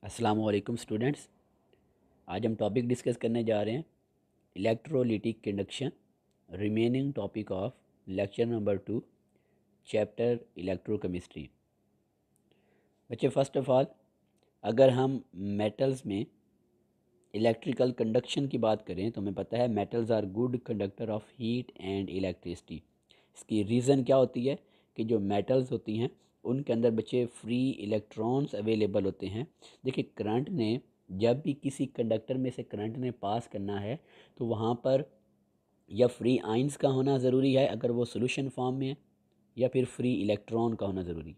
अस्सलाम वालेकुम स्टूडेंट्स। आज हम टॉपिक डिस्कस करने जा रहे हैं electrolytic conduction, remaining topic of lecture number 2, chapter electrochemistry. बच्चे, फर्स्ट ऑफ ऑल अगर हम मेटल्स में इलेक्ट्रिकल कंडक्शन की बात करें तो हमें पता है metals are good conductor of heat and electricity. इसकी रीज़न क्या होती है कि जो मेटल्स होती हैं उनके अंदर बच्चे फ्री इलेक्ट्रॉन्स अवेलेबल होते हैं। देखिए, करंट ने जब भी किसी कंडक्टर में से करंट ने पास करना है तो वहाँ पर या फ्री आइंस का होना ज़रूरी है अगर वो सोल्यूशन फॉर्म में है, या फिर फ्री इलेक्ट्रॉन का होना ज़रूरी।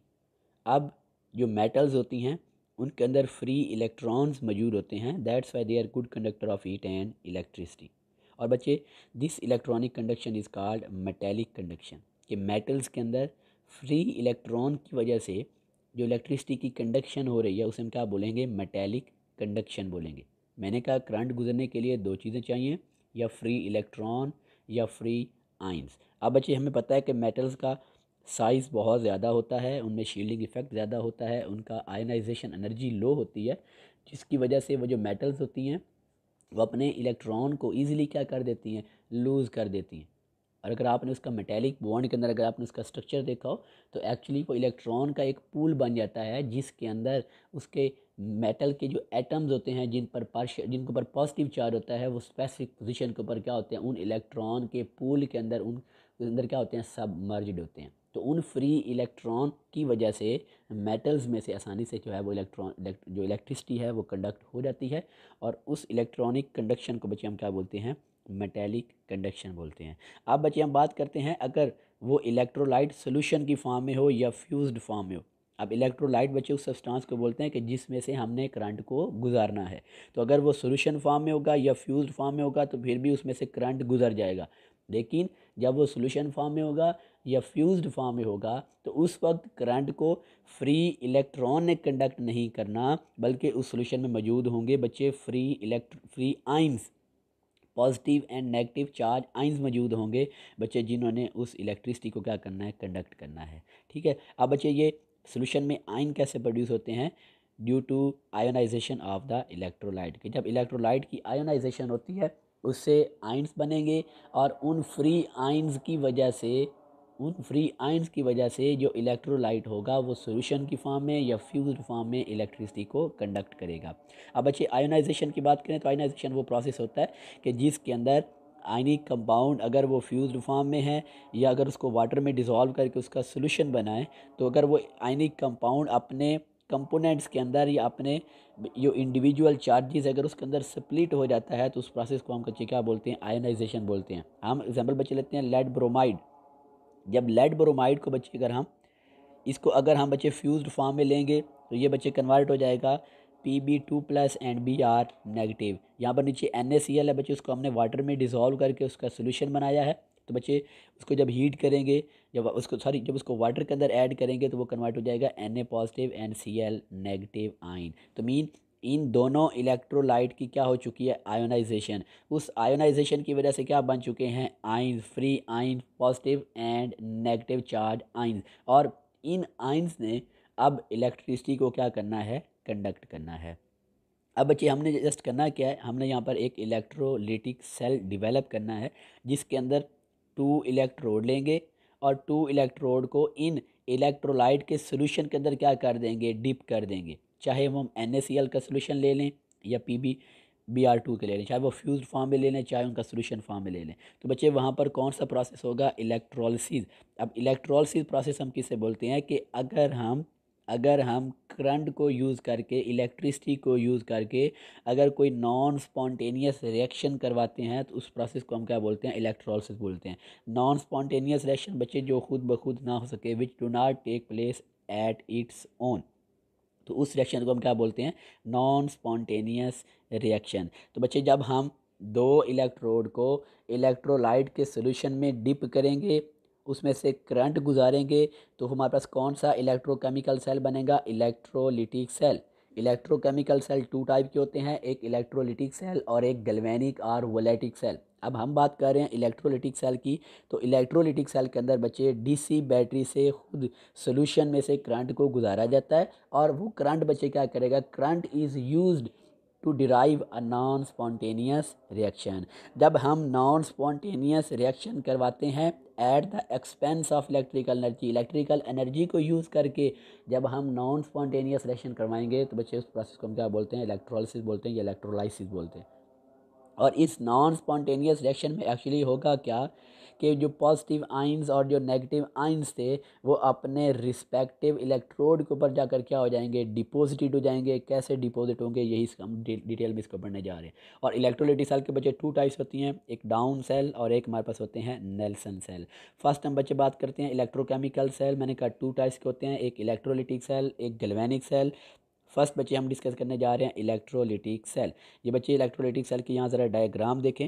अब जो मेटल्स होती हैं उनके अंदर फ्री इलेक्ट्रॉन्स मौजूद होते हैं, that's why they are good conductor of heat and electricity. और बच्चे, this electronic conduction is called metallic conduction, कि मेटल्स के अंदर फ्री इलेक्ट्रॉन की वजह से जो इलेक्ट्रिसिटी की कंडक्शन हो रही है उसे हम क्या बोलेंगे? मेटेलिक कंडक्शन बोलेंगे। मैंने कहा करंट गुजरने के लिए दो चीज़ें चाहिए, या फ्री इलेक्ट्रॉन या फ्री आइंस। अब बच्चे, हमें पता है कि मेटल्स का साइज़ बहुत ज़्यादा होता है, उनमें शील्डिंग इफ़ेक्ट ज़्यादा होता है, उनका आयनाइजेशन एनर्जी लो होती है, जिसकी वजह से वो जो मेटल्स होती हैं वो अपने इलेक्ट्रॉन को ईज़िली क्या कर देती हैं? लूज़ कर देती हैं। और अगर आपने उसका मेटेलिक बॉन्ड के अंदर अगर आपने उसका स्ट्रक्चर देखा हो तो एक्चुअली वो इलेक्ट्रॉन का एक पूल बन जाता है, जिसके अंदर उसके मेटल के जो एटम्स होते हैं जिनके ऊपर पॉजिटिव चार्ज होता है, वो स्पेसिफिक पोजीशन के ऊपर क्या होते हैं? उन इलेक्ट्रॉन के पूल के अंदर उन अंदर क्या होते हैं? सबमर्ज्ड होते हैं। तो उन फ्री इलेक्ट्रॉन की वजह से मेटल्स में से आसानी से जो है वो जो इलेक्ट्रिसिटी है वो कंडक्ट हो जाती है, और उस इलेक्ट्रॉनिक कंडक्शन को बच्चे हम क्या बोलते हैं? मेटेलिक कंडक्शन बोलते हैं। अब बच्चे हम बात करते हैं अगर वो इलेक्ट्रोलाइट सोल्यूशन की फॉर्म में हो या फ्यूज्ड फॉर्म में हो। अब इलेक्ट्रोलाइट बच्चे उस सब्सटेंस को बोलते हैं कि जिसमें से हमने करंट को गुजारना है। तो अगर वो सोल्यूशन फॉर्म में होगा या फ्यूज्ड फॉर्म में होगा तो फिर भी उसमें से करंट गुजर जाएगा। लेकिन जब वो सोल्यूशन फॉर्म में होगा या फ्यूज्ड फॉर्म में होगा तो उस वक्त करंट को फ्री इलेक्ट्रॉन ने कंडक्ट नहीं करना, बल्कि उस सोल्यूशन में मौजूद होंगे बच्चे free ions, positive and negative charge ions मौजूद होंगे बच्चे, जिन्होंने उस इलेक्ट्रिसिटी को क्या करना है? कंडक्ट करना है। ठीक है। अब बच्चे, ये सोल्यूशन में आयन कैसे प्रोड्यूस होते हैं? Due to ionization of the electrolyte, कि जब इलेक्ट्रोलाइट की आयोनाइजेशन होती है उससे आइंस बनेंगे, और उन फ्री आयंस की वजह से जो इलेक्ट्रोलाइट होगा वो सॉल्यूशन की फॉर्म में या फ्यूज्ड फॉर्म में इलेक्ट्रिसिटी को कंडक्ट करेगा। अब बच्चे, आयोनाइजेशन की बात करें तो आयोनाइजेशन वो प्रोसेस होता है कि जिसके अंदर आयनिक कंपाउंड अगर वो फ्यूज्ड फॉर्म में है या अगर उसको वाटर में डिज़ोल्व करके उसका सोल्यूशन बनाए, तो अगर वो आयनिक कंपाउंड अपने कंपोनेंट्स के अंदर या अपने जो इंडिविजुअल चार्जेस अगर उसके अंदर स्प्लिट हो जाता है तो उस प्रोसेस को हम बच्चे क्या बोलते हैं? आयोनाइजेशन बोलते हैं। हम एग्जांपल बच्चे लेते हैं लेड ब्रोमाइड। जब लेड ब्रोमाइड को बच्चे अगर हम बच्चे फ्यूज्ड फॉर्म में लेंगे तो ये बच्चे कन्वर्ट हो जाएगा Pb2+ एंड Br-। यहाँ पर नीचे NaCl है बच्चे, उसको हमने वाटर में डिज़ोल्व करके उसका सोल्यूशन बनाया है। तो बच्चे उसको जब हीट करेंगे, जब उसको वाटर के अंदर ऐड करेंगे तो वो कन्वर्ट हो जाएगा Na+ एंड Cl- आयन। तो मीन इन दोनों इलेक्ट्रोलाइट की क्या हो चुकी है? आयोनाइजेशन। उस आयोनाइजेशन की वजह से क्या बन चुके हैं? Ion, free ion, positive and negative charge ion. और इन आयंस ने अब इलेक्ट्रिसिटी को क्या करना है? कंडक्ट करना है। अब बच्चे, हमने जस्ट करना क्या है? हमने यहाँ पर एक इलेक्ट्रोलिटिक सेल डिवेलप करना है, जिसके अंदर 2 इलेक्ट्रोड लेंगे और 2 इलेक्ट्रोड को इन इलेक्ट्रोलाइट के सोल्यूशन के अंदर क्या कर देंगे? डिप कर देंगे। चाहे वो हम NaCl का सोल्यूशन ले लें या PbBr2 के ले लें, चाहे वो फ्यूज्ड फॉर्म में ले लें, चाहे उनका सोल्यूशन फॉर्म में ले लें। तो बच्चे, वहाँ पर कौन सा प्रोसेस होगा? इलेक्ट्रोलिसिस। अब इलेक्ट्रोलिसिस प्रोसेस हम किसे बोलते हैं? कि अगर हम करंट को यूज़ करके, इलेक्ट्रिसिटी को यूज़ करके अगर कोई नॉन स्पॉन्टेनियस रिएक्शन करवाते हैं तो उस प्रोसेस को हम क्या बोलते हैं? इलेक्ट्रोलिसिस बोलते हैं। नॉन स्पॉन्टेनियस रिएक्शन बच्चे जो खुद ब खुद ना हो सके, which do not take place at its own, तो उस रिएक्शन को हम क्या बोलते हैं? Non spontaneous reaction. तो बच्चे, जब हम 2 इलेक्ट्रोड को इलेक्ट्रोलाइट के सोल्यूशन में डिप करेंगे, उसमें से करंट गुजारेंगे, तो हमारे पास कौन सा इलेक्ट्रोकेमिकल सेल बनेगा? Electrolytic cell. Electrochemical cell two type के होते हैं, एक इलेक्ट्रोलिटिक सेल और एक गैल्वेनिक और वोलेटिक सेल। अब हम बात कर रहे हैं इलेक्ट्रोलिटिक सेल की। तो इलेक्ट्रोलिटिक सेल के अंदर बच्चे डीसी बैटरी से खुद सोल्यूशन में से करंट को गुजारा जाता है, और वो करंट बच्चे क्या करेगा, current is used to derive a non spontaneous reaction. जब हम नॉन स्पॉन्टेनियस रिएक्शन करवाते हैं at the expense of electrical energy, electrical energy को यूज़ करके जब हम नॉन स्पॉन्टेनियस रिएक्शन करवाएंगे तो बच्चे उस प्रोसेस को हम क्या बोलते हैं, इलेक्ट्रोलिसिस बोलते हैं या इलेक्ट्रोलाइसिस बोलते हैं। और इस नॉन स्पॉन्टेनियस रिएक्शन में एक्चुअली होगा क्या कि जो पॉजिटिव आइंस और जो नेगेटिव आइंस थे वो अपने रिस्पेक्टिव इलेक्ट्रोड के ऊपर जाकर क्या हो जाएंगे, डिपॉजिटेड हो जाएंगे। कैसे डिपॉजिट होंगे, यही हम डिटेल में इसको पढ़ने जा रहे हैं। और इलेक्ट्रोलिटिक सेल के बच्चे टू टाइप्स होती हैं, एक डाउन सेल और एक हमारे पास होते हैं नेल्सन सेल। फर्स्ट हम बच्चे बात करते हैं इलेक्ट्रोकेमिकल सेल। मैंने कहा टू टाइप्स के होते हैं, एक इलेक्ट्रोलिटिक सेल, एक गैल्वेनिक सेल। फर्स्ट बच्चे हम डिस्कस करने जा रहे हैं इलेक्ट्रोलिटिक सेल। ये बच्चे इलेक्ट्रोलिटिक सेल की यहाँ ज़रा डायग्राम देखें।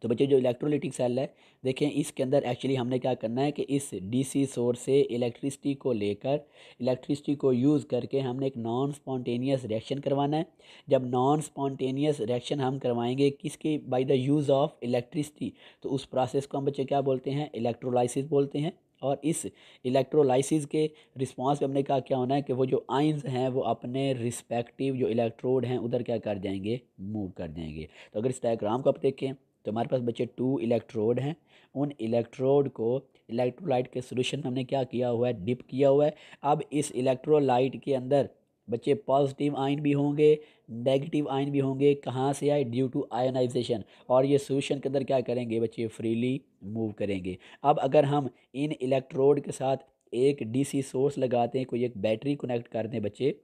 तो बच्चे जो इलेक्ट्रोलिटिक सेल है देखें, इसके अंदर एक्चुअली हमने क्या करना है कि इस डीसी सोर्स से इलेक्ट्रिसिटी को लेकर, इलेक्ट्रिसिटी को यूज़ करके हमने एक नॉन स्पॉन्टेनियस रिएक्शन करवाना है। जब नॉन स्पॉन्टेनियस रिएक्शन हम करवाएंगे किसके, by the use of electricity, तो उस प्रोसेस को हम बच्चे क्या बोलते हैं, इलेक्ट्रोलाइसिस बोलते हैं। और इस इलेक्ट्रोलाइसिस के रिस्पांस पे हमने कहा क्या होना है कि वो जो आइंस हैं वो अपने रिस्पेक्टिव जो इलेक्ट्रोड हैं उधर क्या कर जाएंगे, मूव कर जाएंगे। तो अगर इस डायग्राम को आप देखें तो हमारे पास बच्चे टू इलेक्ट्रोड हैं। उन इलेक्ट्रोड को इलेक्ट्रोलाइट के सोल्यूशन में हमने क्या किया हुआ है, डिप किया हुआ है। अब इस इलेक्ट्रोलाइट के अंदर बच्चे पॉजिटिव आयन भी होंगे, नेगेटिव आयन भी होंगे। कहाँ से आए, ड्यू टू आयनाइजेशन। और ये सोल्यूशन के अंदर क्या करेंगे बच्चे, फ्रीली मूव करेंगे। अब अगर हम इन इलेक्ट्रोड के साथ एक डीसी सोर्स लगाते हैं, कोई एक बैटरी कनेक्ट कर दें बच्चे,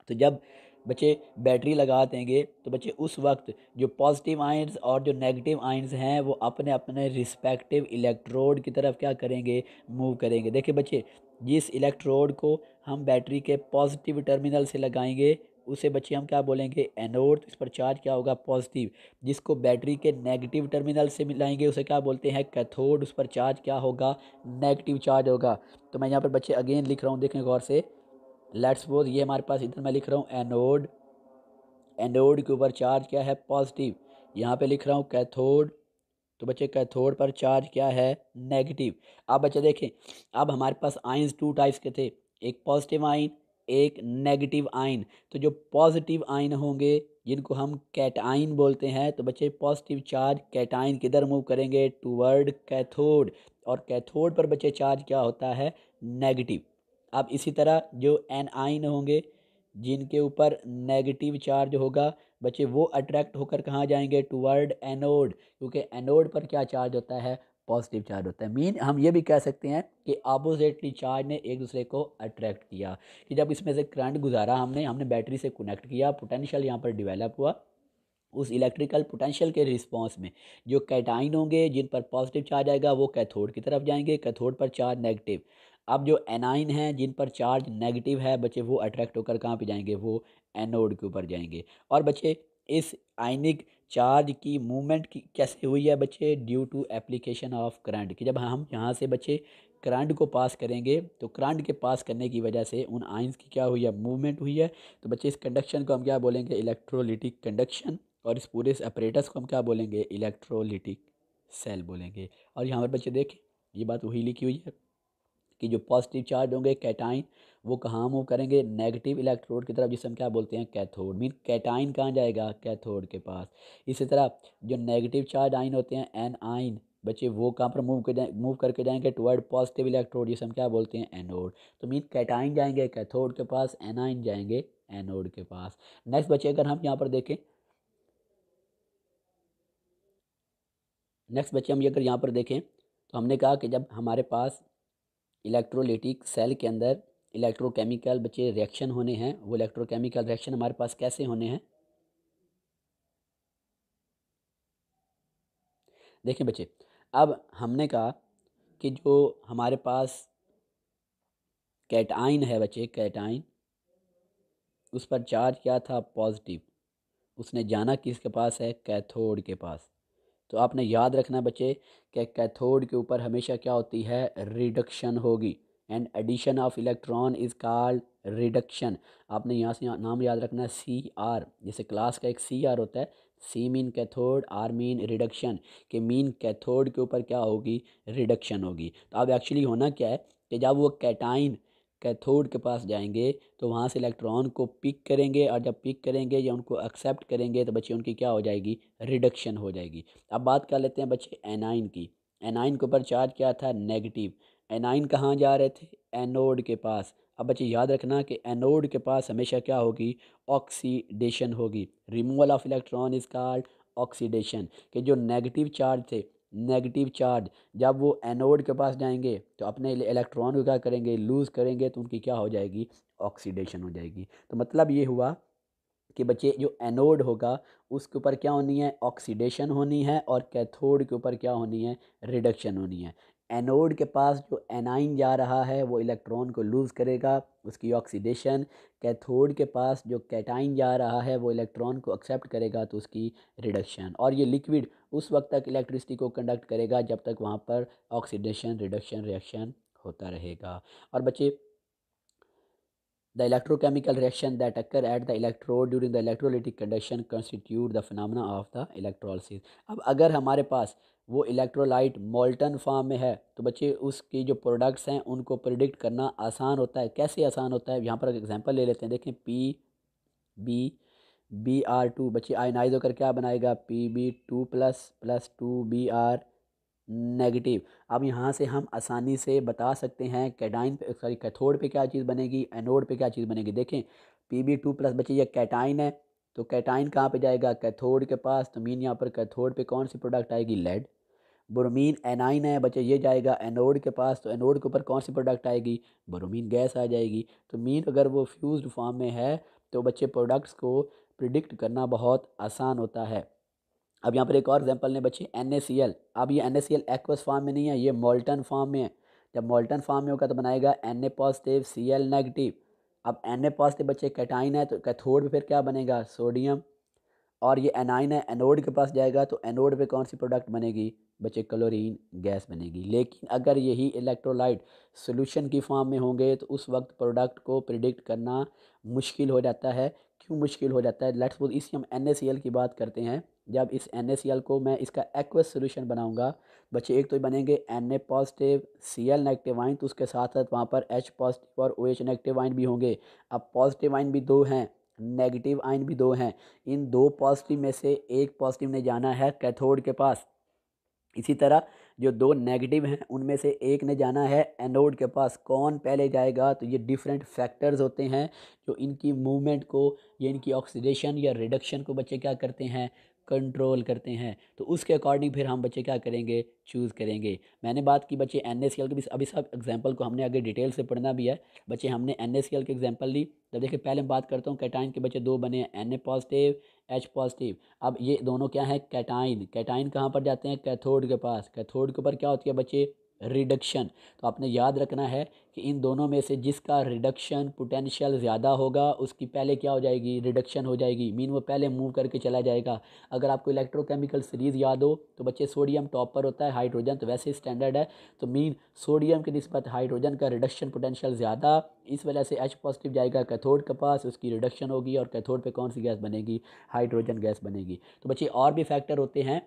तो जब बच्चे बैटरी लगा देंगे तो बच्चे उस वक्त जो पॉजिटिव आयंस और जो नेगेटिव आयंस हैं वो अपने अपने रिस्पेक्टिव इलेक्ट्रोड की तरफ क्या करेंगे, मूव करेंगे। देखिए बच्चे, जिस इलेक्ट्रोड को हम बैटरी के पॉजिटिव टर्मिनल से लगाएंगे उसे बच्चे हम क्या बोलेंगे, एनोड। तो इस पर चार्ज क्या होगा, पॉजिटिव। जिसको बैटरी के नेगेटिव टर्मिनल से मिलाएंगे उसे क्या बोलते हैं, कैथोड। उस पर चार्ज क्या होगा, नेगेटिव चार्ज होगा। तो मैं यहाँ पर बच्चे अगेन लिख रहा हूँ, देखें गौर से। लेट्स सपोज ये हमारे पास इधर मैं लिख रहा हूँ एनोड, एनोड के ऊपर चार्ज क्या है, पॉजिटिव। यहाँ पे लिख रहा हूँ कैथोड, तो बच्चे कैथोड पर चार्ज क्या है, नेगेटिव। अब बच्चे देखें, अब हमारे पास आयंस टू टाइप्स के थे, एक पॉजिटिव आयन, एक नेगेटिव आयन। तो जो पॉजिटिव आयन होंगे जिनको हम कैटाइन बोलते हैं, तो बच्चे पॉजिटिव चार्ज कैटाइन किधर मूव करेंगे, टूवर्ड कैथोड। और कैथोड पर बच्चे चार्ज क्या होता है, नेगेटिव। अब इसी तरह जो एनाइन होंगे जिनके ऊपर नेगेटिव चार्ज होगा बच्चे, वो अट्रैक्ट होकर कहाँ जाएंगे, टूवर्ड एनोड। क्योंकि एनोड पर क्या चार्ज होता है, पॉजिटिव चार्ज होता है। मीन हम ये भी कह सकते हैं कि अपोजिटली चार्ज ने एक दूसरे को अट्रैक्ट किया, कि जब इसमें से करंट गुजारा हमने हमने बैटरी से कनेक्ट किया, पोटेंशियल यहाँ पर डिवेलप हुआ। उस इलेक्ट्रिकल पोटेंशियल के रिस्पांस में जो कैटाइन होंगे जिन पर पॉजिटिव चार्ज आएगा वो कैथोड की तरफ जाएंगे, कैथोड पर चार्ज नेगेटिव। अब जो एनाइन हैं जिन पर चार्ज नेगेटिव है बच्चे, वो अट्रैक्ट होकर कहाँ पे जाएंगे, वो एनोड के ऊपर जाएंगे। और बच्चे इस आयनिक चार्ज की मूवमेंट की कैसे हुई है बच्चे, due to application of current. कि जब हम यहाँ से बच्चे करंट को पास करेंगे तो करंट के पास करने की वजह से उन आयंस की क्या हुई है, मूवमेंट हुई है। तो बच्चे इस कंडक्शन को हम क्या बोलेंगे, इलेक्ट्रोलिटिक कंडक्शन। और इस पूरे अपरेटस को हम क्या बोलेंगे, इलेक्ट्रोलिटिक सेल बोलेंगे। और यहाँ पर बच्चे देखें, ये बात वही लिखी हुई है कि जो पॉजिटिव चार्ज होंगे कैटाइन, वो कहाँ मूव करेंगे, नेगेटिव इलेक्ट्रोड की तरफ, जिसे हम क्या बोलते हैं, कैथोड। मीन कैटाइन कहाँ जाएगा, कैथोड के पास। इसी तरह जो नेगेटिव चार्ज आइन होते हैं एन आइन बच्चे, वो कहाँ पर मूव करके जाएंगे, टुवर्ड पॉजिटिव इलेक्ट्रोड, जिसे हम क्या बोलते हैं, एनोड। तो मीन कैटाइन जाएंगे कैथोड के पास, एनाइन जाएंगे एनोड के पास। नेक्स्ट बच्चे अगर हम यहाँ पर देखें, नेक्स्ट बच्चे हम ये अगर यहाँ पर देखें तो हमने कहा कि जब हमारे पास इलेक्ट्रोलिटिक सेल के अंदर इलेक्ट्रोकेमिकल बच्चे रिएक्शन होने हैं, वो इलेक्ट्रोकेमिकल रिएक्शन हमारे पास कैसे होने हैं, देखिए बच्चे। अब हमने कहा कि जो हमारे पास कैटाइन है बच्चे, कैटाइन, उस पर चार्ज क्या था, पॉजिटिव। उसने जाना किसके पास है, कैथोड के पास। तो आपने याद रखना बच्चे कि कैथोड के ऊपर हमेशा क्या होती है, रिडक्शन होगी। And addition of electron is called reduction. आपने यहाँ से नाम याद रखना है CR, जैसे क्लास का एक CR होता है, C mean cathode, R mean reduction, के मीन कैथोड के ऊपर क्या होगी, रिडक्शन होगी। तो अब एक्चुअली होना क्या है कि जब वो कैटाइन कैथोड के पास जाएंगे तो वहाँ से इलेक्ट्रॉन को पिक करेंगे, और जब पिक करेंगे या उनको एक्सेप्ट करेंगे तो बच्चे उनकी क्या हो जाएगी, रिडक्शन हो जाएगी। अब बात कर लेते हैं बच्चे एनाइन की। एनाइन के ऊपर चार्ज क्या था, नेगेटिव। एनाइन कहाँ जा रहे थे, एनोड के पास। अब बच्चे याद रखना कि एनोड के पास हमेशा क्या होगी, ऑक्सीडेशन होगी। Removal of electron is called oxidation. कि जो नेगेटिव चार्ज थे, नेगेटिव चार्ज जब वो एनोड के पास जाएंगे तो अपने इलेक्ट्रॉन को क्या करेंगे, लूज़ करेंगे, तो उनकी क्या हो जाएगी, ऑक्सीडेशन हो जाएगी। तो मतलब ये हुआ कि बच्चे जो एनोड होगा उसके ऊपर क्या होनी है, ऑक्सीडेशन होनी है, और कैथोड के ऊपर क्या होनी है, रिडक्शन होनी है। एनोड के पास जो एनाइन जा रहा है वो इलेक्ट्रॉन को लूज़ करेगा, उसकी ऑक्सीडेशन। कैथोड के पास जो कैटाइन जा रहा है वो इलेक्ट्रॉन को एक्सेप्ट करेगा, तो उसकी रिडक्शन। और ये लिक्विड उस वक्त तक इलेक्ट्रिसिटी को कंडक्ट करेगा जब तक वहाँ पर ऑक्सीडेशन रिडक्शन रिएक्शन होता रहेगा। और बच्चे the electrochemical reaction that occur at the electrode during the electrolytic conduction constitute the phenomena of the electrolysis। अब अगर हमारे पास वो इलेक्ट्रोलाइट मोल्टन फॉर्म में है तो बच्चे उसकी जो प्रोडक्ट्स हैं उनको प्रिडिक्ट करना आसान होता है। कैसे आसान होता है, यहाँ पर एग्जांपल ले लेते हैं। देखें PbBr2 बच्चे आयनाइज होकर क्या बनाएगा, Pb2++2Br नेगेटिव। अब यहाँ से हम आसानी से बता सकते हैं कैटाइन पे, सॉरी कैथोड पे क्या चीज़ बनेगी, एनोड पे क्या चीज़ बनेगी। देखें Pb2+ बच्चे ये कैटाइन है, तो कैटाइन कहाँ पे जाएगा, कैथोड के पास। तो मीन यहाँ पर कैथोड पे कौन सी प्रोडक्ट आएगी, लेड। ब्रोमीन एनाइन है बच्चे, ये जाएगा एनोड के पास, तो एनोड के ऊपर कौन सी प्रोडक्ट आएगी, ब्रोमीन गैस आ जाएगी। तो मीन अगर वो फ्यूज्ड फॉर्म में है तो बच्चे प्रोडक्ट्स को प्रिडिक्ट करना बहुत आसान होता है। अब यहाँ पर एक और एग्जांपल ने बच्चे NaCl। अब ये NaCl एक्वस फॉर्म में नहीं है, ये मोल्टन फॉर्म में है। जब मोल्टन फॉर्म में होगा तो बनाएगा Na+Cl नेगेटिव। अब Na+ बच्चे कैटाइन है, तो कैथोड पे फिर क्या बनेगा, सोडियम। और ये एनाइन है, एनोड के पास जाएगा तो एनोड पे कौन सी प्रोडक्ट बनेगी, बच्चे क्लोरीन गैस बनेगी। लेकिन अगर यही इलेक्ट्रोलाइट सॉल्यूशन की फॉर्म में होंगे तो उस वक्त प्रोडक्ट को प्रिडिक्ट करना मुश्किल हो जाता है। क्यों मुश्किल हो जाता है, लेट्स सपोज इसी हम NaCl की बात करते हैं। जब इस NaCl को मैं इसका एक्वस सोल्यूशन बनाऊंगा बच्चे, एक तो बनेंगे Na+Cl नेगेटिव आइन, तो उसके साथ साथ वहाँ पर H पॉजिटिव और OH नेगेटिव आइन भी होंगे। अब पॉजिटिव आइन भी दो हैं, नेगेटिव आइन भी दो हैं। इन दो पॉजिटिव में से एक पॉजिटिव ने जाना है कैथोड के पास। इसी तरह जो दो नेगेटिव हैं उनमें से एक ने जाना है एनोड के पास। कौन पहले जाएगा, तो ये डिफरेंट फैक्टर्स होते हैं जो इनकी मूवमेंट को या इनकी ऑक्सीडेशन या रिडक्शन को बच्चे क्या करते हैं, कंट्रोल करते हैं। तो उसके अकॉर्डिंग फिर हम बच्चे क्या करेंगे, चूज़ करेंगे। मैंने बात की बच्चे NaCl की भी, अभी सब एग्जांपल को हमने आगे डिटेल से पढ़ना भी है। बच्चे हमने NaCl की एग्जांपल ली। तो देखिए पहले मैं बात करता हूँ कैटाइन के बच्चे दो बने हैं, Na+, H+। अब ये दोनों क्या है, कैटाइन। कैटाइन कहाँ पर जाते हैं, कैथोड के पास। कैथोड के ऊपर क्या होती है बच्चे, रिडक्शन। तो आपने याद रखना है कि इन दोनों में से जिसका रिडक्शन पोटेंशियल ज़्यादा होगा उसकी पहले क्या हो जाएगी, रिडक्शन हो जाएगी, मीन वो पहले मूव करके चला जाएगा। अगर आपको इलेक्ट्रोकेमिकल सीरीज़ याद हो तो बच्चे सोडियम टॉप पर होता है, हाइड्रोजन तो वैसे ही स्टैंडर्ड है। तो मीन सोडियम की निस्बत हाइड्रोजन का रिडक्शन पोटेंशियल ज़्यादा, इस वजह से H+ जाएगा कैथोड के पास, उसकी रिडक्शन होगी, और कैथोड पे कौन सी गैस बनेगी, हाइड्रोजन गैस बनेगी। तो बच्चे और भी फैक्टर होते हैं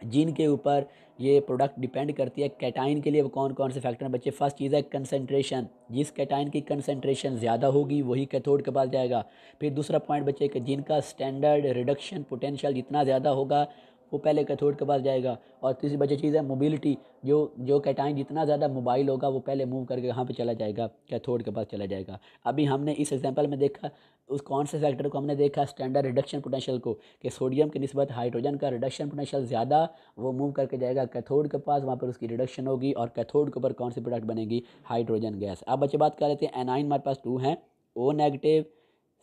जिनके ऊपर ये प्रोडक्ट डिपेंड करती है। कैटाइन के लिए वो कौन कौन से फैक्टर हैं बच्चे, फर्स्ट चीज़ है कंसंट्रेशन। जिस कैटाइन की कंसंट्रेशन ज़्यादा होगी वही कैथोड के पास जाएगा। फिर दूसरा पॉइंट बच्चे कि जिनका स्टैंडर्ड रिडक्शन पोटेंशियल जितना ज़्यादा होगा वो पहले कैथोड के पास जाएगा। और तीसरी बच्चे चीज़ है मोबिलिटी, जो जो कैटाइन जितना ज़्यादा मोबाइल होगा वो पहले मूव करके कहाँ पे चला जाएगा, कैथोड के पास चला जाएगा। अभी हमने इस एग्जांपल में देखा, उस कौन से फैक्टर को हमने देखा, स्टैंडर्ड रिडक्शन पोटेंशियल को, कि सोडियम की निस्बत हाइड्रोजन का रिडक्शन पोटेंशियल ज़्यादा, वो मूव करके जाएगा कैथोड के पास, वहाँ पर उसकी रिडक्शन होगी, और कैथोड के ऊपर कौन सी प्रोडक्ट बनेगी, हाइड्रोजन गैस। अब बच्चे बात कर लेते हैं एनाइन हमारे पास टू हैं, O नेगेटिव,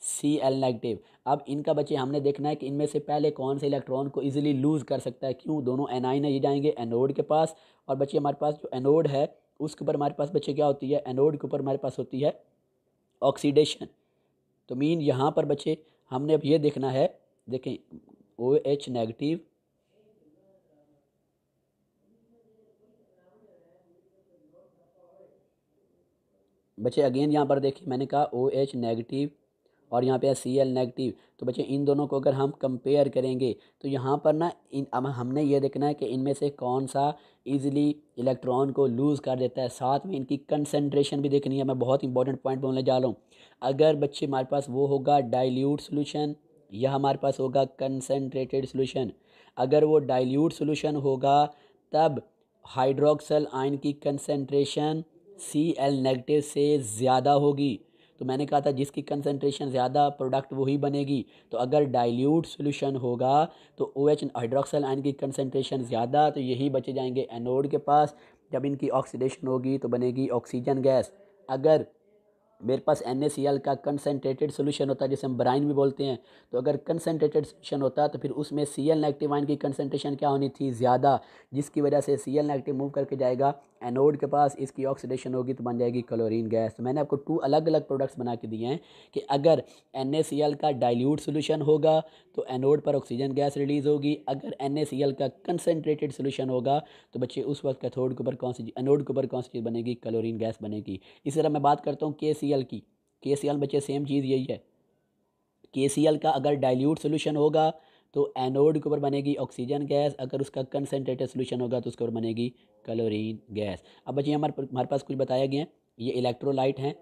Cl नेगेटिव। अब इनका बच्चे हमने देखना है कि इनमें से पहले कौन से इलेक्ट्रॉन को इजीली लूज़ कर सकता है। क्यों, दोनों एनाइन है, ये जाएंगे एनोड के पास। और बच्चे हमारे पास जो एनोड है उसके ऊपर हमारे पास बच्चे क्या होती है, एनोड के ऊपर हमारे पास होती है ऑक्सीडेशन। तो मीन यहाँ पर बच्चे हमने अब ये देखना है, देखें OH नेगेटिव, बच्चे अगेन यहाँ पर देखिए मैंने कहा OH नेगेटिव और यहाँ पे Cl नेगेटिव। तो बच्चे इन दोनों को अगर हम कंपेयर करेंगे तो यहाँ पर ना अब हमने ये देखना है कि इनमें से कौन सा इजीली इलेक्ट्रॉन को लूज़ कर देता है, साथ में इनकी कंसंट्रेशन भी देखनी है। मैं बहुत इंपॉर्टेंट पॉइंट बोलने जा रहा हूँ। अगर बच्चे हमारे पास वो होगा डाइल्यूट सोल्यूशन या हमारे पास होगा कंसनट्रेटेड सोल्यूशन। अगर वो डाइल्यूट सोल्यूशन होगा तब हाइड्रोक्सल आयन की कंसंट्रेशन Cl नेगेटिव से ज़्यादा होगी। तो मैंने कहा था जिसकी कंसंट्रेशन ज़्यादा प्रोडक्ट वही बनेगी। तो अगर डाइल्यूट सोल्यूशन होगा तो OH हाइड्रोक्सल आयन की कंसंट्रेशन ज़्यादा, तो यही बचे जाएंगे एनोड के पास। जब इनकी ऑक्सीडेशन होगी तो बनेगी ऑक्सीजन गैस। अगर मेरे पास NaCl का कंसनट्रेटेड सोल्यूशन होता है जिसे हम ब्राइन भी बोलते हैं, तो अगर कंसनट्रेटेड सोल्यूशन होता तो फिर उसमें Cl नेगेटिव आयन की कंसनट्रेशन क्या होनी थी, ज़्यादा, जिसकी वजह से Cl नेगेटिव मूव करके जाएगा एनोड के पास, इसकी ऑक्सीडेशन होगी तो बन जाएगी क्लोरीन गैस। तो मैंने आपको 2 अलग अलग प्रोडक्ट्स बना के दिए हैं कि अगर NaCl का डाइल्यूट सोल्यूशन होगा तो एनोड पर ऑक्सीजन गैस रिलीज़ होगी। अगर NaCl का कंसनट्रेटेड सोल्यूशन होगा तो बच्चे उस वक्त कैथोड के ऊपर कौन सी एनोड के ऊपर कौन सी चीज़ बनेगी, क्लोरीन गैस बनेगी। इसी तरह मैं बात करता हूँ KCl की। KCl बच्चे सेम चीज़ यही है। KCl का अगर डाइल्यूट सोल्यूशन होगा तो एनोड के ऊपर बनेगी ऑक्सीजन गैस, अगर उसका कंसनट्रेटेड सोल्यूशन होगा तो उसके ऊपर बनेगी क्लोरीन गैस। अब बच्चे हमारे पास कुछ बताया गया है। ये इलेक्ट्रोलाइट हैं,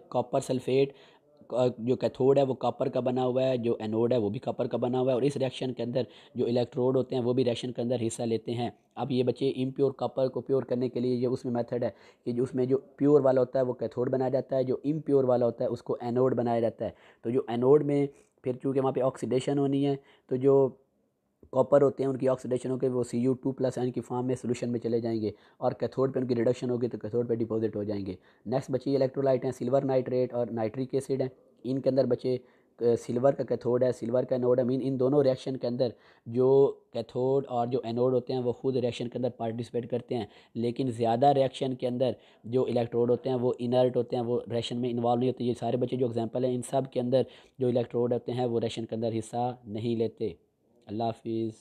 कॉपर सल्फेट। जो कैथोड है वो कॉपर का बना हुआ है, जो एनोड है वो भी कॉपर का बना हुआ है, और इस रिएक्शन के अंदर जो इलेक्ट्रोड होते हैं वो भी रिएक्शन के अंदर हिस्सा लेते हैं। अब ये बच्चे इम्प्योर कॉपर को प्योर करने के लिए ये उसमें मेथड है कि जो उसमें जो प्योर वाला होता है वो कैथोड बनाया जाता है, जो इम्प्योर वाला होता है उसको एनोड बनाया जाता है। तो जो एनोड में फिर चूँकि वहाँ पे ऑक्सीडेशन होनी है, तो जो कॉपर होते हैं उनकी ऑक्सीडेशन होकर वो Cu2+ आयन की फॉर्म में सोल्यूशन में चले जाएंगे, और कैथोड पे उनकी रिडक्शन होगी तो कैथोड पे डिपॉजिट हो जाएंगे। नेक्स्ट बची इलेक्ट्रोलाइट हैं, सिल्वर नाइट्रेट और नाइट्रिक एसिड हैं। इनके अंदर बचे सिल्वर का कैथोड है, सिल्वर का एनोड है। मीन इन दोनों रिएक्शन के अंदर जो कैथोड और जो एनोड होते हैं वो खुद रिएक्शन के अंदर पार्टिसिपेट करते हैं, लेकिन ज़्यादा रिएक्शन के अंदर जो इलेक्ट्रोड होते हैं वो इनर्ट होते हैं, वो रिएक्शन में इन्वॉल्व नहीं होते। ये सारे बच्चे जो एग्जाम्पल हैं इन सब के अंदर जो इलेक्ट्रोड होते हैं वो रिएक्शन के अंदर हिस्सा नहीं लेते। अल्लाह हाफिज़।